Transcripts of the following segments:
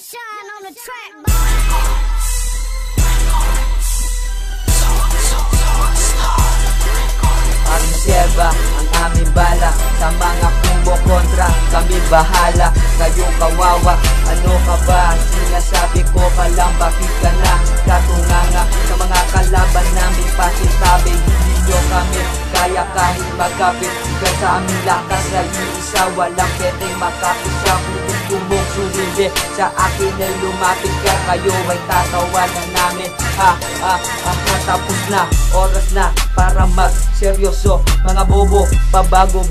shine on the track. Ang Seba, ang aming bala. Sa mga kontra, kami bahala. Kayo kawawa, ano ka ba? Sinasabi ko ka lang, bakit ka na katunganga? Sa mga kalaban namin pasitabi, hindi nyo kami kaya kahit magkapit ka sa aming lakas. Sa isa, walang pwedeng makapit sa kung mong surili. Sa akin ay lumapit ka, kayo ay tatawanan namin. Tapos na, oras na para mag-seryoso. Mga bobo, pabago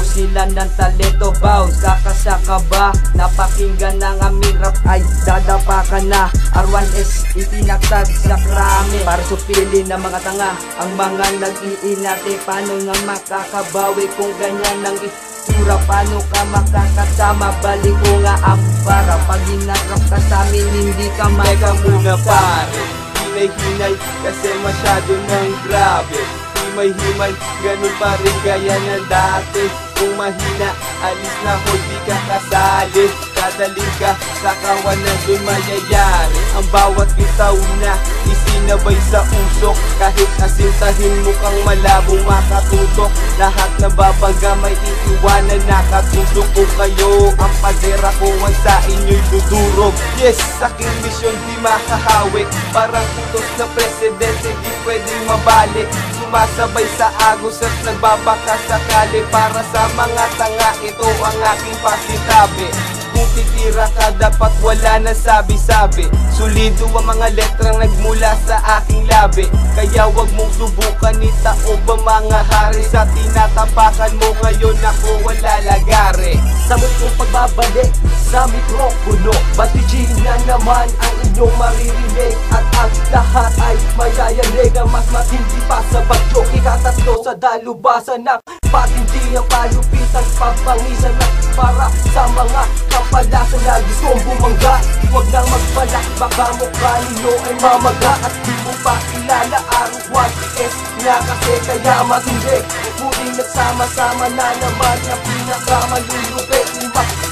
sila ng talento. Bounce, kakasaka ba? Napakinggan ng aming rap ay dadapa ka na. R1S, itinatag sa krami para supili ng mga tanga. Ang mga nag-iinate, paano nga makakabawi kung ganyan ang itsura? Paano ka makakasama? Balik ko nga ang para. Pag hinarap ka sa amin, hindi ka Teka muna pare, hinay-hinay kasi masyado nang grabe. Himay-himay, ganun pa rin gaya ng dati. Kung mahina, alis na ho, di ka kasali. Dadaling ka sa kawanan, doon mayayari. Ang bawat bitaw na isinabay sa usok. Kahit asintahin mo kang malabong makatutok. Lahat na babangga may iiwanan, nakatutok. Kung kayo ang padera ko, ang sa inyo'y dudurog. Yes, aking misyon di makahawik. Parang utos na presidente, di pwedeng mabalik. Sumasabay sa agos at nagbabaka sakali. Para sa mga tanga, ito ang aking pasitabi. Kung titira ka, dapat wala na sabi-sabi. Solido ang mga letrang nagmula sa aking labi. Kaya wag mong subukan itao ba mga hari. Sa tinatapakan mo ngayon ako wala lagari. Sa muling pagbabalik sa mikropono, batigin na naman ang inyong maririnig. At ang lahat ay mayayanig. Ang mas matindi pa sa bagyo, ikatatlo sa dalubasan ng patindi ang palupitan, pagpangisan na para sa mga kapalasan na gustong bumangga. Huwag nang magbalak, baka mukha ninyo ay mamaga. At di mo pa kilala R1S nga kasi kaya matindi. Muling nagsama-sama na naman na pinakamalulupit.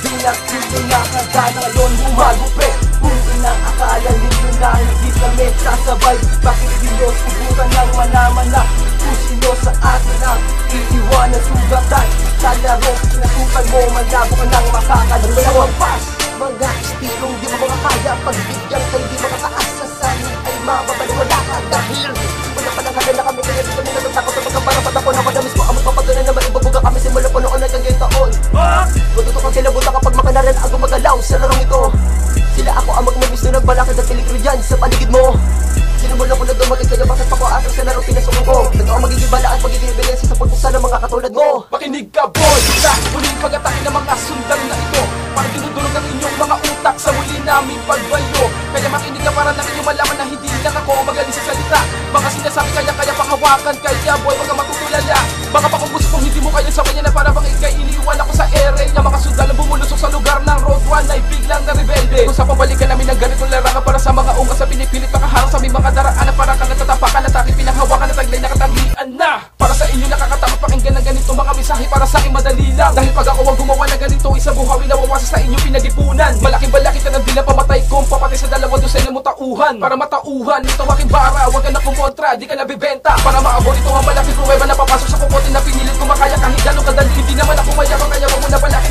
Binagpili na kagana ngayon bumagupit. Kung inang akala ninyo na hindi kami sasabay, bakit di nyo subukan lang malaman na kung sino sa atin ang iiwanan sugatan. Sa laro, pinasukan mo, malabo ka nang makakalimutan. Pass, mga estilong di mo makakaya. Pagbigyan kay di makataas sa sanin ay mababaliwala ka. Dahil wala pa lang na kami, kaya di kami natatakot sa pagkaparapad ako na madamis mo. Amang papatunay na maibabuga kami simula pa noon ay kanyang taon. Matuto kang kilabutan kapag makanaran ako magalaw sa larong ito. Sila ako ang magmabis na nagbalakad at peligro dyan sa paligid mo. Sinumulan ko na dumagin kaya bakit pa ko atang sa larong pinasukan ko. Nag-o magiging balaan, magiging ebidensi sa pagpuksa ng mga katulad mo. Makinig ka boy, sa muling pag-atake ng mga sundalo na ito. Para dinudulog ang inyong mga utak sa muli naming pagbayo. Kaya makinig ka para lang inyong malaman na hindi lang ako magaling sa salita. Baka sinasabi kaya panghawakan, kaya boy wag kang matutulala. Baka pa kung gusto kong hindi mo kaya sabayan na para bang ikay iniwan ako sa ere. Na mga sundalo bumulusok sa lugar ng Road 1 ay biglang na rebelde. Kung sa pabalikan namin ng ganitong larangan para sa mga ungas na pinipilit makaharang sa aming mga daraanan. Para ka natatapakan at aking pinanghawakan at taglay na katangian na. Para sa inyo nakakatakot pakinggan ng ganito mga mensahe. Para sa akin madali lang. Dahil pag ako ang gumawa ng ganito, isang buhawi na wawasa sa inyong pinag-ipunan. Malaki-balaki ka ng dilang pamatay kong papatay sa 2 mo tauhan. Para matauhan, ito aking bara. Huwag ka na kumontra, di ka nabibenta. Para maabot ito ang malaking pruweba na papasok sa kukotin na pinilit ko makaya kahit gano'ng kadali. Hindi naman ako mayabang kaya wag mo na balaki.